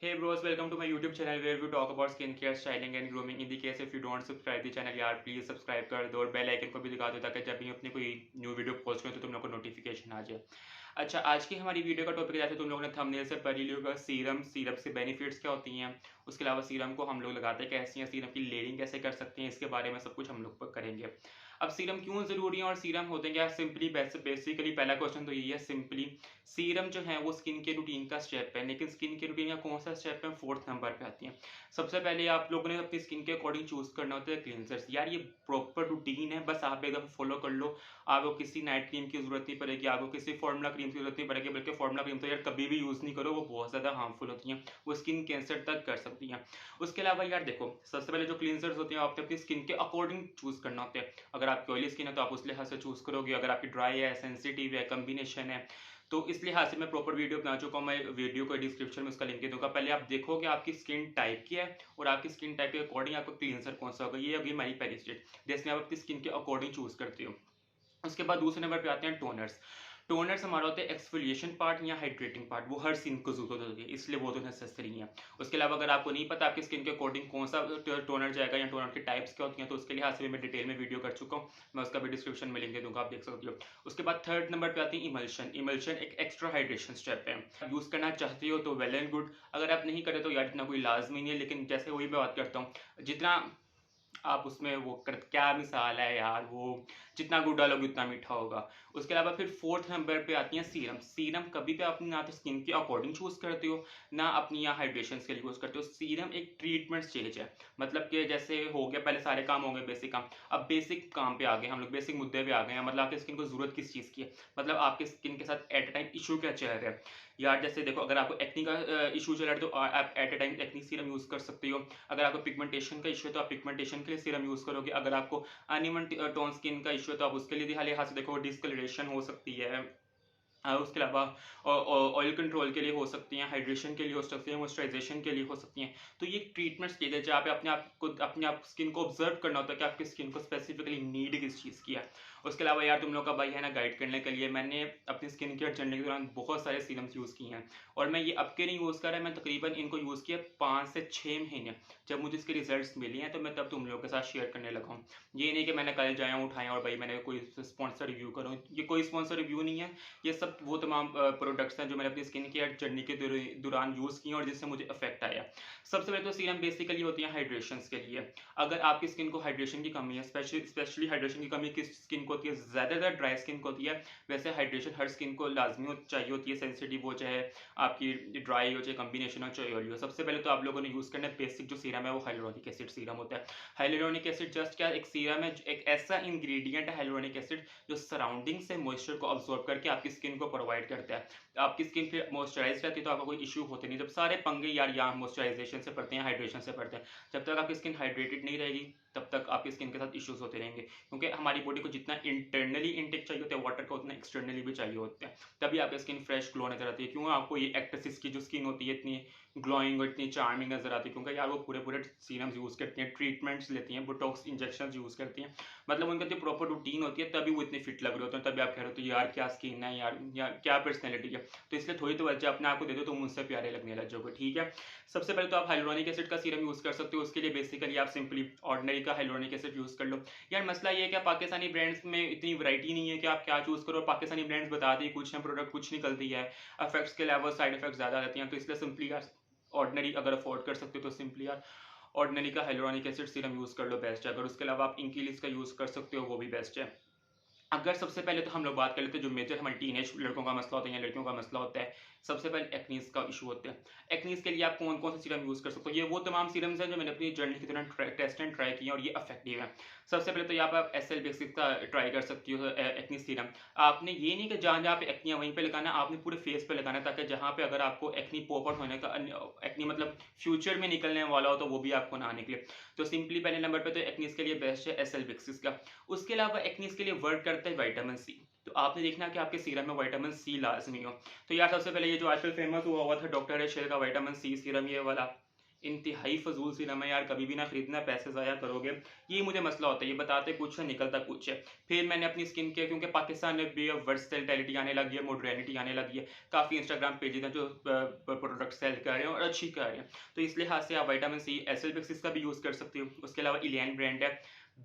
Hey bros, welcome to my YouTube channel where we talk about skincare, styling and grooming. In the case if you don't subscribe the channel यार please subscribe कर दो और bell icon को भी दिखा दो ताकि जब भी अपनी कोई न्यू वीडियो पोस्ट करें तो तुम लोग को नोटिफिकेशन आ जाए। अच्छा, आज की हमारी वीडियो का टॉपिक जैसे तुम लोगों ने थंबनेल से पढ़ ही लिया होगा, सीरम से बेनिफिट्स क्या होती हैं, उसके अलावा सीरम को हम लोग लगाते कैसे हैं, सीरम की लेयरिंग कैसे कर सकते हैं, इसके बारे में सब कुछ हम लोग करेंगे। अब सीरम क्यों ज़रूरी है और सीरम होते क्या, सिंपली बेसिकली पहला क्वेश्चन तो यही है, सिंपली सीरम जो है वो स्किन के रूटीन का स्टेप है, लेकिन स्किन के रूटीन का कौन सा स्टेप है, फोर्थ नंबर पे आती है। सबसे पहले आप लोगों ने अपनी स्किन के अकॉर्डिंग चूज करना होता है क्लींजर्स। यार ये प्रॉपर रूटीन है, बस आप एक दफ़ा फॉलो कर लो। आपको किसी नाइट क्रीम की जरूरत नहीं पड़ेगी, आपको किसी फॉर्मुला क्रीम की जरूरत नहीं पड़ेगी, बल्कि फॉर्मुला क्रीम तो यार कभी भी यूज़ नहीं करो, वो बहुत ज़्यादा हार्मफुल होती हैं, वो स्किन कैंसर तक कर सकती हैं। उसके अलावा यार देखो, सबसे पहले जो क्लींजर्स होते हैं आपको अपनी स्किन के अकॉर्डिंग चूज करना होता है। अगर आपकी ऑयली स्किन है तो आप उस लिहाज से चूज करोगे, अगर आपकी ड्राई है, सेंसिटिव है, कम्बिनेशन है, तो इस लिहाज से मैं प्रॉपर वीडियो बना चुका हूँ। मैं वीडियो को डिस्क्रिप्शन में उसका लिंक दे दूंगा। पहले आप देखो कि आपकी स्किन टाइप क्या है और आपकी स्किन टाइप के अकॉर्डिंग आपका क्लींसर कौन सा होगा। ये होगी हमारी पहली स्टेप, जिसमें आप अपनी स्किन के अकॉर्डिंग चूज करते हो। उसके बाद दूसरे नंबर पे आते हैं टोनर्स। टोनर्स हमारा होता है एक्सफोलिएशन पार्ट या हाइड्रेटिंग पार्ट, वो हर स्किन को जरूरत होती है, इसलिए वो तो नेसेसरी है। उसके अलावा अगर आपको नहीं पता आपकी स्किन के अकॉर्डिंग कौन सा टोनर जाएगा या टोनर की टाइप्स क्या होती हैं, तो उसके लिहाज से भी मैं डिटेल में वीडियो कर चुका हूँ, मैं उसका भी डिस्क्रिप्शन में लिंक दे दूंगा, आप देख सकते हो। उसके बाद थर्ड नंबर पे आती है इमल्शन। इमल्शन एक एक्स्ट्रा हाइड्रेशन स्टेप है, आप यूज करना चाहते हो तो वेल एंड गुड, अगर आप नहीं करें तो यार इतना कोई लाजमी नहीं है। लेकिन जैसे वही मैं बात करता हूँ, जितना आप उसमें वो कर, क्या मिसाल है यार, वो जितना गुड़ डालोगे उतना मीठा होगा। उसके अलावा फिर फोर्थ नंबर पे आती है सीरम। सीरम कभी भी अपनी ना तो स्किन के अकॉर्डिंग चूज करते हो, ना अपनी यहाँ हाइड्रेशन के लिए यूज करते हो। सीरम एक ट्रीटमेंट स्टेज है, मतलब कि जैसे हो गया पहले सारे काम हो गए बेसिक काम, अब बेसिक काम पे आ गए हम लोग, बेसिक मुद्दे पे आ गए हैं। मतलब आपकी स्किन को जरूरत किस चीज़ की है, मतलब आपके स्किन के साथ एट अ टाइम इशू क्या चल रहा है। यार जैसे देखो, अगर आपको एक्नी का इशू चल रहा है तो आप at a time acne serum use कर सकते हो। अगर आपको पिगमेंटेशन का इशू है तो आप पिगमेंटेशन के लिए सीरम यूज करोगे। अगर आपको अनइवन टोन स्किन का इशू है तो आप उसके लिए लिहाज से देखो, डिस्कलरेशन हो सकती है। उसके अलावा ऑयल कंट्रोल के लिए हो सकती हैं, हाइड्रेशन के लिए हो सकती हैं, मॉइस्चराइजेशन के लिए हो सकती हैं। तो ये ट्रीटमेंट स्टेज है जहाँ पे अपने आप स्किन को ऑब्जर्व करना होता है कि आपकी स्किन को स्पेसिफिकली नीड किस चीज़ की है। उसके अलावा यार तुम लोग का भाई है ना, गाइड करने के लिए मैंने अपनी स्किन केयर जर्नी के दौरान बहुत सारे सीरम्स यूज़ किए हैं, और मैं ये अब के नहीं यूज़ कर रहा, मैं तकरीबन इनको यूज़ किया 5 से 6 महीने। जब मुझे इसके रिजल्ट्स मिले हैं तो मैं तब तुम लोगों के साथ शेयर करने लगा हूँ। ये नहीं कि मैंने कल जाया उठाया और भाई मैंने कोई स्पॉन्सर रिव्यू करूँ, ये कोई स्पॉन्सर रिव्यू नहीं है। ये सब वो तमाम प्रोडक्ट्स हैं जो मैंने अपनी स्किन केयर जर्नी के दौरान यूज़ किए और जिससे मुझे इफेक्ट आया। सबसे पहले तो सीरम बेसिकली होती है हाइड्रेशन के लिए। अगर आपकी स्किन को हाइड्रेशन की कमी है, स्पेशली हाइड्रेशन की कमी किस स्किन को होती है, ज़्यादातर ड्राई स्किन को होती है। वैसे हाइड्रेशन हर स्किन को लाजमी चाहिए होती है, सेंसिटिव हो चाहे आपकी ड्राई हो चाहे कम्बिनेशन हो चाहे ऑयली हो। सबसे पहले तो आप लोगों ने यूज़ करना है बेसिक जो सीरम है वो हाइलोरोनिक एसिड सीरम होता है। हाइलोरोनिक एसिड जस्ट क्या एक सीरम है, एक ऐसा इंग्रेडिएंट है हाइलोरोनिक एसिड जो सराउंडिंग से मॉइस्चर को अब्सॉर्ब करके आपकी स्किन को प्रोवाइड करता है। आपकी स्किन फिर मॉइस्चराइज रहती है तो आपको कोई इशू होते नहीं। जब सारे पंगे यार यहाँ मॉइस्चराइजेशन से पड़ते हैं, हाइड्रेशन से पड़ते हैं। जब तक आपकी स्किन हाइड्रेटेड नहीं रहेगी तब तक आपकी स्किन के साथ इश्यूज होते रहेंगे, क्योंकि हमारी बॉडी को जितना इंटरनली इंटेक चाहिए होता है वाटर का, उतना एक्सटर्नली भी चाहिए होता है। तभी आपकी स्किन फ्रेश ग्लो नजर आती है। क्यों आपको ये एक्टसिस की जो स्किन होती है इतनी ग्लोइंग और इतनी चार्मिंग नजर आती है, क्योंकि यार वो पूरे सीरम्स यूज करती हैं, ट्रीटमेंट्स लेती हैं, बोटॉक्स इंजेक्शन यूज करती हैं। मतलब उनका जो प्रॉपर रूटीन होती है तभी वो इतनी फिट लग रहे होते हैं, तभी आप कह रहे हो तो यार क्या स्किन है यार क्या पर्सनैलिटी है। तो इसलिए थोड़ी तो वजह अपने आप को दे दो तो मुझसे प्यारे लगने लग जाओगे, ठीक है। सबसे पहले तो आप हाइलोरोनिक एसिड का सीरम यूज कर सकते हो। उसके लिए बेसिकली आप सिंपली ऑर्डिनरी का हाइलोरोनिक एसिड यूज कर लो। यार मसला ये है कि पाकिस्तानी ब्रांड्स में इतनी वैरायटी नहीं है कि आप क्या चूज करो। पाकिस्तानी ब्रांड्स बताते ही कुछ है, प्रोडक्ट कुछ निकलती है, इफेक्ट्स के अलावा साइड इफेक्ट्स ज्यादा रहती हैं। तो इसलिए सिंपली यार ऑर्डिनरी अगर अफोर्ड कर सकते हो तो सिंपली यार ऑर्डिनरी का हाइलोरोनिक एसिड सीरम यूज कर लो, बेस्ट है। अगर उसके अलावा आप इंकीलिस का यूज कर सकते हो वो भी बेस्ट है। अगर सबसे पहले तो हम लोग बात कर लेते हैं जो मेजर हमारे टीनेज लड़कों का मसला होता है या लड़कियों का मसला होता है, सबसे पहले एक्नीज का इशू होता है। एक्नीज के लिए आप कौन कौन से सीरम यूज कर सकते हो, ये वो तमाम सीरम्स हैं जो मैंने अपनी जर्नी की तरह टेस्ट एंड ट्राई किए और ये इफेक्टिव है। सबसे पहले तो यहाँ पर आप SL बेसिक का ट्राई कर सकती हो एक्नी सीरम। आपने ये नहीं कि जहाँ जहाँ पे एक्नी है वहीं पे लगाना, आपने पूरे फेस पे लगाना, ताकि जहाँ पे अगर आपको एक्नी पॉप आउट होने का, एक्नी मतलब फ्यूचर में निकलने वाला हो तो वो भी आपको ना निकले। तो सिंपली पहले नंबर पे तो एक्नीज के लिए बेस्ट है SL बेसिस का। उसके अलावा एक्नीज के लिए वर्क करता है विटामिन सी। तो आपने देखना कि आपके सीरम में विटामिन सी लाजमी हो। तो यार सबसे पहले ये जो आजकल फेमस हुआ था डॉक्टर एशेर का विटामिन सी सीरम, ये वाला इंतहाई फजूल सीरम है यार, कभी भी ना खरीदना, पैसे ज़ाया करोगे। ये मुझे मसला होता है, ये बताते कुछ है निकलता कुछ है। फिर मैंने अपनी स्किन केयर, क्योंकि पाकिस्तान में भी अब वर्सटैलिटी आने लगी है, मॉडर्निटी आने लगी है, काफ़ी इंस्टाग्राम पेजेस हैं जो प्रोडक्ट सेल कर रहे हैं और अच्छी कर रहे हैं। तो इस लिहाज से आप विटामिन सी एसिल्बिक्सिस का भी यूज़ कर सकते हो। उसके अलावा इलियन ब्रांड है,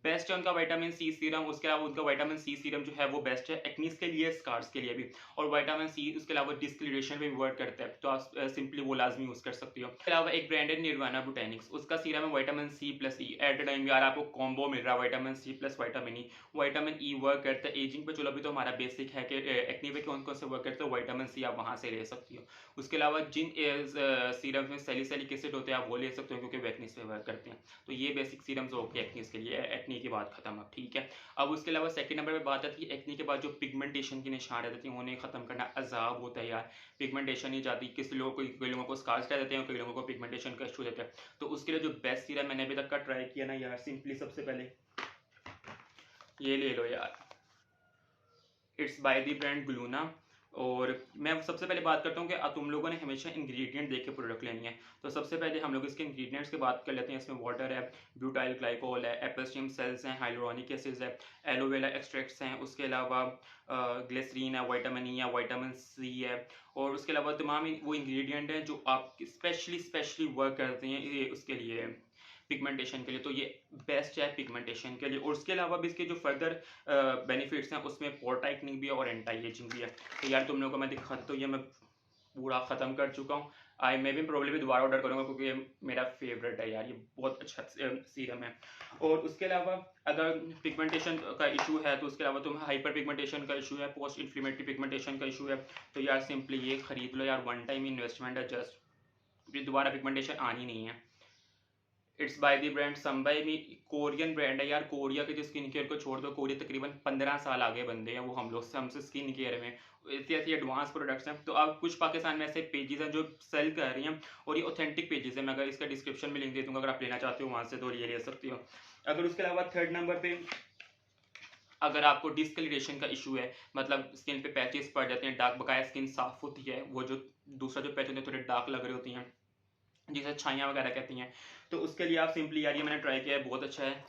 बेस्ट है उनका विटामिन सी सीरम। उसके अलावा उनका विटामिन सी सीरम जो है वो बेस्ट है एक्नीस के लिए, स्कार्स के लिए भी। और विटामिन सी उसके अलावा डिस्कलरेशन में भी वर्क करता है, तो आप सिंपली वो लाजमी यूज़ कर सकते हो। इसके अलावा एक ब्रांड है निर्वाणा बोटैनिक्स, उसका सीरम है vitamin C plus E. At the time यार आपको कॉम्बो मिल रहा है vitamin C plus vitamin E. Vitamin E work करता है एजिंग पे, चलो अभी तो हमारा बेसिक है कि एक्नी पे कौन कौन से वर्क करते हो, विटामिन सी आप वहाँ से ले सकती हो। उसके अलावा जिन सीरम में सैलिसिलिक एसिड होते हैं आप वो ले सकते हो, क्योंकि वो एक्नीस पे वर्क करते हैं। तो ये बेसिक सीरम्स हो गए एक्नीस के लिए, एक्नी की बात खत्म। अब ठीक है, अब उसके अलावा सेकंड नंबर पे बात आती है एक्नी के बाद जो पिगमेंटेशन की निशान रहती है उन्हें खत्म करना अजाब होता है यार। पिगमेंटेशन नहीं जाती, किसी लोगों को, कई लोगों को स्कार्स रह जाते हैं, कई लोगों को पिगमेंटेशन का इशू रहता है। तो उसके लिए जो बेस्ट सीरम मैंने अभी तक का ट्राई किया ना यार, सिंपली सबसे पहले ये ले लो यार, इट्स बाय द ब्रांड ग्लूना। और मैं सबसे पहले बात करता हूँ कि तुम लोगों ने हमेशा इंग्रेडिएंट देख के प्रोडक्ट लेनी है। तो सबसे पहले हम लोग इसके इंग्रेडिएंट्स की बात कर लेते हैं। इसमें वाटर है, ब्यूटाइल ग्लाइकोल है, एप्पल स्टीम सेल्स हैं, हाइलोरॉनिक एसिड्स है, एलोवेरा एक्सट्रैक्ट्स हैं, उसके अलावा ग्लिसरीन है, विटामिन ई है, विटामिन सी है। और उसके अलावा तमाम वो इंग्रेडिएंट हैं जो आप स्पेशली वर्क करते हैं ये उसके लिए, पिगमेंटेशन के लिए। तो ये बेस्ट है पिगमेंटेशन के लिए। और उसके अलावा भी इसके जो फर्दर बेनिफिट्स हैं उसमें पोर टाइटनिंग भी है और एंटी एजिंग भी है। तो यार तुम लोगों को मैं दिखाता, तो ये मैं पूरा ख़त्म कर चुका हूँ। मैं भी प्रॉब्लम दोबारा ऑर्डर करूँगा, क्योंकि ये मेरा फेवरेट है यार, ये बहुत अच्छा सीरम है। और उसके अलावा अगर पिगमेंटेशन का इशू है, तो उसके अलावा तुम हाइपर पिगमेंटेशन का इशू है, पोस्ट इन्फ्लेमेटरी पिगमेंटेशन का इशू है, तो यार सिंपली ये खरीद लो यार, वन टाइम इन्वेस्टमेंट है जस्ट, ये दोबारा पिगमेंटेशन आनी नहीं है। It's by the brand some by mi, Korean brand है यार। कोरिया के जो स्किन केयर को छोड़ दो, कोरिया तकरीबन 15 साल आगे बंदे हैं वो हम लोग से, हमसे स्किन केयर में ऐसी ऐसी एडवांस प्रोडक्ट्स हैं। तो अब कुछ पाकिस्तान में ऐसे पेजेस हैं जो सेल कर रही हैं, और ये ऑथेंटिक पेजेस हैं। मैं अगर इसका डिस्क्रिप्शन में लिंक दे दूंगा, अगर आप लेना चाहते हो वहाँ से तो ये ले सकते हो। अगर उसके अलावा थर्ड नंबर पे अगर आपको डिस्कलरेशन का इशू है, मतलब स्किन पे पैचेस पड़ जाते हैं, डार्क, बकाया स्किन साफ होती है, वो जो दूसरा जो पैच होते हैं थोड़े डार्क लग रहे होती हैं, जिसे छाइयाँ वगैरह कहती हैं, तो उसके लिए आप सिंपली यार, ये मैंने ट्राई किया है, बहुत अच्छा है।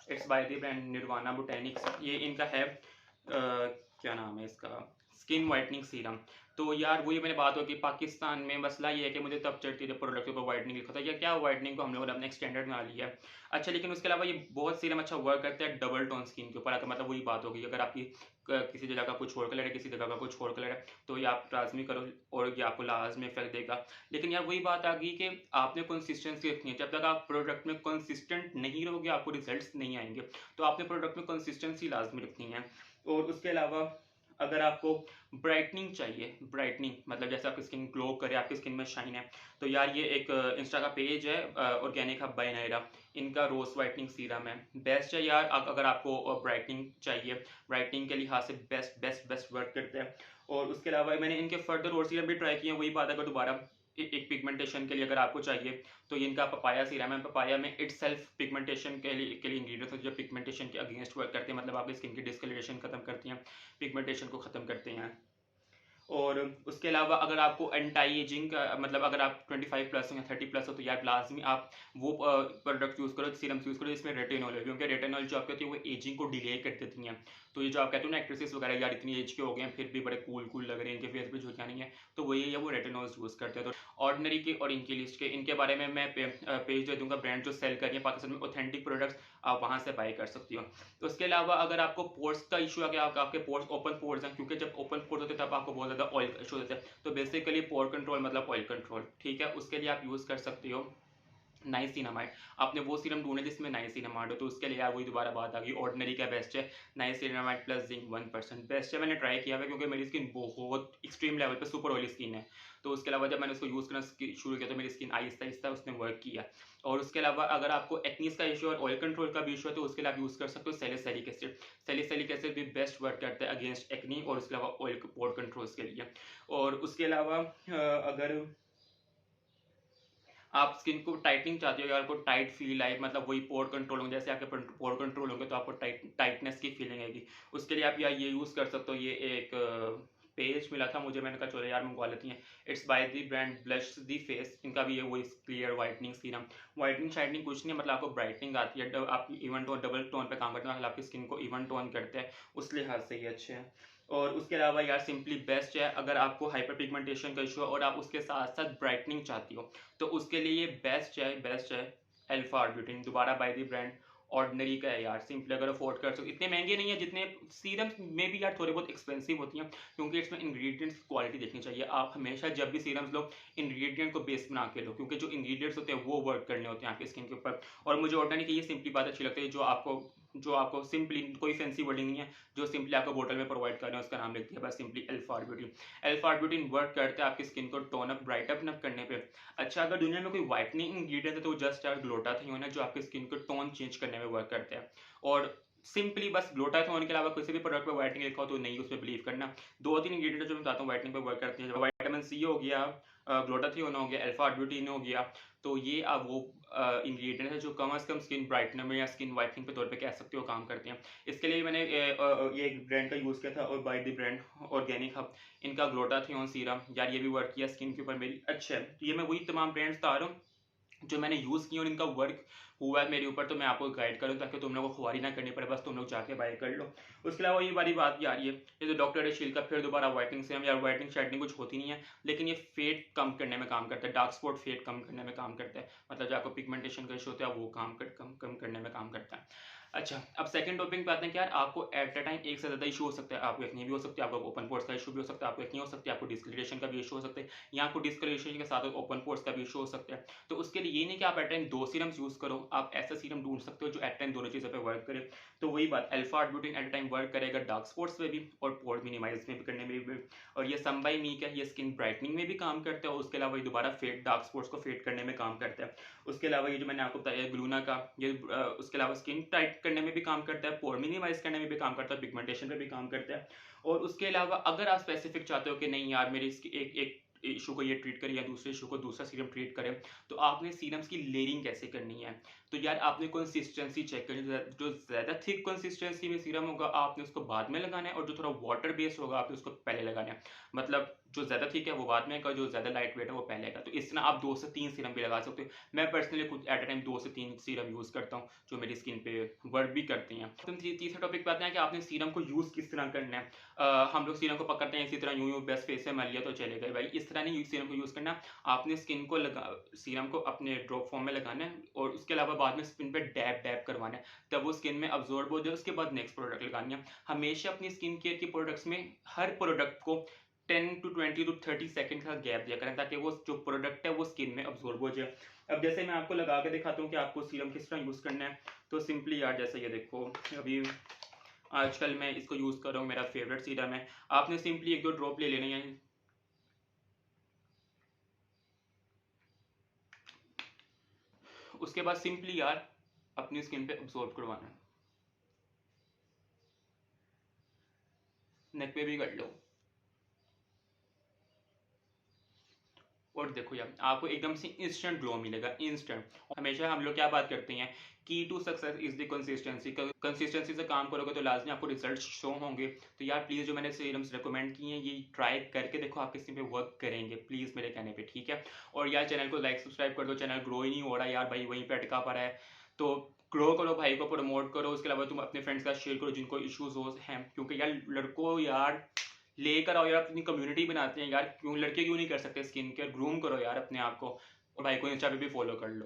It's by the brand Nirvana Botanics. ये इनका है क्या नाम है इसका, स्किन वाइटनिंग सीरम। तो यार वही मैंने बात हो कि पाकिस्तान में मसला ये है कि मुझे तब चढ़ती है जब प्रोडक्ट के ऊपर वाइटनिंग लिखा था, या क्या वाइटनिंग को हम लोगों ने अपने स्टैंडर्ड में आ लिया है। अच्छा, लेकिन उसके अलावा ये बहुत सीरम अच्छा वर्क करता है डबल टोन स्किन के ऊपर। मतलब वही बात होगी, अगर आपकी किसी जगह का कुछ और कलर है, किसी जगह का कुछ और कलर है, तो ये आप लाजमी करो और ये आपको लाजमी इफेक्ट देगा। लेकिन यार वही बात आ गई कि आपने कंसिस्टेंसी रखनी है। जब तक आप प्रोडक्ट में कंसिस्टेंट नहीं रहोगे आपको रिजल्ट्स नहीं आएंगे। तो आपने प्रोडक्ट में कंसिस्टेंसी लाजमी रखनी है। और उसके अलावा अगर आपको ब्राइटनिंग चाहिए, ब्राइटनिंग मतलब जैसे आपकी स्किन ग्लो करे, आपकी स्किन में शाइन है, तो यार ये एक इंस्टा का पेज है, ऑर्गेनिक हब बाय नायरा, इनका रोज वाइटनिंग सीरम है, बेस्ट है यार। अगर आपको ब्राइटनिंग चाहिए, ब्राइटनिंग के लिहाज से बेस्ट बेस्ट बेस्ट वर्क करते हैं। और उसके अलावा मैंने इनके फर्दर और सीरम भी ट्राई किए हैं। वही बात, अगर दोबारा एक पिगमेंटेशन के लिए अगर आपको चाहिए, तो ये इनका पपाया सीरम है। पपाया में इट सेल्फ पिगमेंटेशन के लिए इंग्रीडियंट्स जो पिगमेंटेशन के अगेंस्ट वर्क करते हैं, मतलब आपकी स्किन की डिस्कलरेशन खत्म करती हैं, पिगमेंटेशन को ख़त्म करते हैं। और उसके अलावा अगर आपको एंटी एजिंग का, मतलब अगर आप 25 प्लस हो या 30 प्लस हो, तो यार लाजमी आप वो प्रोडक्ट यूज़ करो, सीरम्स यूज़ करो जिसमें रेटिनॉल है, क्योंकि रेटिनॉल जो आपकी होती है वो एजिंग को डिले कर देती हैं। तो ये जो आप कहते हो ना एक्ट्रेसेस वगैरह यार इतनी एज के हो गए हैं फिर भी बड़े कूल लग रहे हैं, इनके फेस पे झुर्रियाँ नहीं है, तो वही है वो रेटिनॉल्स यूज़ करते हैं। तो ऑर्डिनरी के और इनकी लिस्ट के, इनके बारे में मैं पेज दे दूंगा, ब्रांड जो सेल कर रही है पाकिस्तान में ऑथेंटिक प्रोडक्ट्स, आप वहाँ से बाई कर सकती हो। तो उसके अलावा अगर आपको पोर्स का इशू आ गया, आपके पोर्स ओपन पोर्स हैं, क्योंकि जब ओपन पोर्स होते हैं तब आपको बहुत ज़्यादा ऑयल का इशू होता है। तो बेसिकली पोर कंट्रोल मतलब ऑयल कंट्रोल, ठीक है, उसके लिए आप यूज़ कर सकते हो नाइसिनामाइड। आपने वो सीरम ढूंढे जिसमें नाइसिनामाइड हो, तो उसके लिए यार वही दोबारा बात आ गई, ऑर्डिनरी का बेस्ट है, नाइसिनामाइड प्लस जिंक 1% बेस्ट है। मैंने ट्राई किया है क्योंकि मेरी स्किन बहुत एक्सट्रीम लेवल पे सुपर ऑयली स्किन है। तो उसके अलावा जब मैंने उसको यूज़ करना शुरू किया तो मेरी स्किन आहिस्ता आहिस्ता उसने वर्क किया। और उसके अलावा अगर आपको एक्नीस का इशू और ऑयल कंट्रोल का भी इशू है, तो उसके लिए आप यूज़ कर सकते हो सैलिसिलिक एसिड। सैलिसिलिक एसिड भी बेस्ट वर्क करता है अगेंस्ट एक्नी और उसके अलावा ऑयल पोर कंट्रोल्स के लिए। और उसके अलावा अगर आप स्किन को टाइटनिंग चाहते हो या आपको टाइट फील आए, मतलब वही पोर कंट्रोल होंगे, जैसे आपके पोर कंट्रोल होंगे तो आपको टाइटनेस की फीलिंग आएगी, उसके लिए आप या ये यूज़ कर सकते हो, ये एक पेज मिला था मुझे, मैंने कहा चलो यार मंगवा लेती हैं। It's by the brand blush the face, इनका भी है वही क्लियर वाइटनिंग सीरम। वाइटनिंग शाइटनिंग कुछ नहीं, मतलब आपको ब्राइटनिंग आती है, आपकी इवन टोन डबल टोन पे काम करते हैं, मतलब आपकी स्किन को इवन टोन करते हैं, उस लिहाज से ये अच्छे हैं। और उसके अलावा यार सिंपली बेस्ट है अगर आपको हाइपर पिगमेंटेशन का इशू है और आप उसके साथ साथ ब्राइटनिंग चाहती हो, तो उसके लिए ये बेस्ट है अल्फा आर्ब्यूटिन, दोबारा बाय द ब्रांड ऑर्डिनरी का है यार। सिंपली अगर अफोर्ड कर सकते, इतने महंगे नहीं है जितने सीरम्स में भी यार थोड़े बहुत एक्सपेंसिव होती हैं, क्योंकि इसमें इंग्रेडिएंट्स क्वालिटी देखनी चाहिए। आप हमेशा जब भी सीरम्स लो इंग्रेडिएंट को बेस बना के लो, क्योंकि जो इंग्रेडिएंट्स होते हैं वो वर्क करने होते हैं आपकी स्किन के ऊपर। और मुझे ऑर्डिनरी की ये सिंपली बात अच्छी लगती है, जो आपको सिंपली, कोई फैंसी वर्डिंग नहीं है, जो सिंपली आपको बोतल में प्रोवाइड कर रहे हैं उसका नाम लिखती है बस simply alpha arbutin. Alpha arbutin work करता है आपकी स्किन को टोन अप ब्राइट अप करने पे। अच्छा, अगर दुनिया में कोई व्हाइटनिंग इंग्रेडिएंट है तो जस्ट यार ग्लूटाथियोन है, जो आपकी स्किन को टोन चेंज करने में वर्क करते हैं। और सिंपली बस ग्लूटाथियोन के अलावा किसी भी प्रोडक्ट पे व्हाइटनिंग लिखा हो तो नहीं उस पर बिलीव करना। 2-3 इंग्रेडिएंट जो मैं बताता हूँ व्हाइटनिंग पे वर्क करते हैं, विटामिन सी हो गया, ग्लूटाथियोन हो गया, अल्फा आर्ब्यूटिन हो गया, तो ये अब वो इंग्रेडिएंट है जो कम से कम स्किन ब्राइटनर में या स्किन वाइटनिंग पे तौर पे कह सकते हो काम करते हैं। इसके लिए मैंने ये एक ब्रांड का यूज़ किया था, और bye the brand organic hub, इनका ग्लूटाथियोन सीरम यार ये भी वर्क किया स्किन के ऊपर मेरी, अच्छा है। तो ये मैं वही तमाम ब्रांड्स बता रहा हूँ जो मैंने यूज़ किया और इनका वर्क हुआ है मेरे ऊपर, तो मैं आपको गाइड करूँ ताकि तुम लोगों को खुआरी ना करनी पड़े, बस तुम लोग जाके बाय कर लो। उसके अलावा ये वाली बात यार, ये जो डॉक्टर शील का फिर दोबारा वाइटनिंग सेरम, यार वाइटनिंग शाइटनिंग कुछ होती नहीं है, लेकिन ये फेड कम करने में काम करता है, डार्क स्पॉट फेड कम करने में काम करता है, मतलब जो आपको पिगमेंटेशन का इशू होता है वो कम करने में काम करता है। अच्छा, अब सेकंड टॉपिक पे आते हैं कि यार आपको एट अ टाइम एक से ज़्यादा इशू हो सकता है, आपको एक्ने भी हो सकती है, आपको ओपन पोर्स का इशू भी हो सकता है, आपको एक्ने हो सकती है, आपको डिस्कलरेशन का भी इशू हो सकता है, या आपको डिस्कलरेशन के साथ ओपन पोर्स का भी इशू हो सकता है। तो उसके लिए ये नहीं कि आप एट टाइम 2 सीरम्स यूज़ करो, आप ऐसा सीरम ढूंढ सकते हो जो एट टाइम दोनों चीज़ों पे वर्क करे। तो वही बात, alpha arbutin at time work करेगा डार्क स्पॉट्स में भी और पोर मिनिमाइज में भी करने में भी। और ये संबाई मीक है, ये स्किन ब्राइटनिंग में भी काम करता है, और उसके अलावा ये दोबारा फेड डार्क स्पॉट्स को फेड करने में काम करता है। उसके अलावा ये जो मैंने आपको बताया ग्लूना का, ये उसके अलावा स्किन टाइट करने में भी काम करता है, पोर मिनिमाइज करने में भी काम करता है, पिगमेंटेशन पे भी काम करता है। और उसके अलावा अगर आप स्पेसिफिक चाहते हो कि नहीं यार मेरी इसकी एक इशू को ये ट्रीट करे या दूसरे इशू को दूसरा सीरम ट्रीट करे, तो आपने सीरम्स की लेयरिंग कैसे करनी है। तो यार आपने कंसिस्टेंसी चेक करनी है, जो ज़्यादा थिक कंसिस्टेंसी में सीरम होगा आपने उसको बाद में लगाना है, और जो थोड़ा वाटर बेस्ड होगा आपने उसको पहले लगाना है। मतलब जो ज़्यादा थिक है वो बाद में का, जो ज़्यादा लाइट वेट है वो पहले का। तो इस तरह आप 2 से 3 सीरम भी लगा सकते हो। मैं पर्सनली खुद एट अ टाइम 2 से 3 सीरम यूज़ करता हूँ जो मेरी स्किन पे वर्क भी करती हैं। तो तीसरे टॉपिक पे आते हैं कि आपने सीरम को यूज़ किस तरह करना है। हम लोग सीरम को पकड़ते हैं इसी तरह, यूं बेस्ट फेस से मल लिया तो चलेगा भाई, इस तरह नहीं सीरम को यूज़ करना। आपने स्किन को सीरम को अपने ड्रॉप फॉर्म में लगाना है, और उसके अलावा बाद में स्किन पे डैब डैब करवाना है, तब वो स्किन में अब्जॉर्ब हो जाए। उसके बाद नेक्स्ट प्रोडक्ट लगानी है। हमेशा अपनी स्किन केयर की प्रोडक्ट्स में हर प्रोडक्ट को 10 टू 20 टू 30 सेकंड का गैप दिया करें, ताकि वो जो प्रोडक्ट है वो स्किन में अब्जॉर्ब हो जाए। अब जैसे मैं आपको लगा के दिखाता हूँ कि आपको सीरम किस तरह यूज़ करना है। तो सिंपली यार जैसे ये देखो, अभी आजकल मैं इसको यूज़ कर रहा हूँ, मेरा फेवरेट सीरम है। आपने सिंपली 1-2 ड्रॉप ले लेने हैं, उसके बाद सिंपली यार अपनी स्किन पे अब्जॉर्ब करवाना है, नेक पे भी कर लो। और देखो यार आपको एकदम से इंस्टेंट ग्लो मिलेगा, इंस्टेंट। हमेशा हम लोग क्या बात करते हैं, key to success is the consistency. Consistency से काम करोगे तो लाजमी आपको रिजल्ट शो होंगे। तो यार प्लीज़ जो मैंने सीरम्स रिकमेंड किए हैं ये ट्राई करके देखो, आप किसी पे वर्क करेंगे प्लीज़ मेरे कहने पे, ठीक है। और यार चैनल को लाइक सब्सक्राइब कर दो, चैनल ग्रो ही नहीं हो रहा यार भाई, वहीं पे अटका पड़ा है। तो ग्रो करो, भाई को प्रमोट करो। उसके अलावा तुम अपने फ्रेंड्स का शेयर करो जिनको इश्यूज हो हैं, क्योंकि यार लड़कों यार लेकर आओ यार, अपनी कम्युनिटी बनाते हैं यार, क्यों लड़के क्यों नहीं कर सकते स्किन केयर, ग्रूम करो यार अपने आप को। और भाई को इंस्टा पे भी फॉलो कर लो।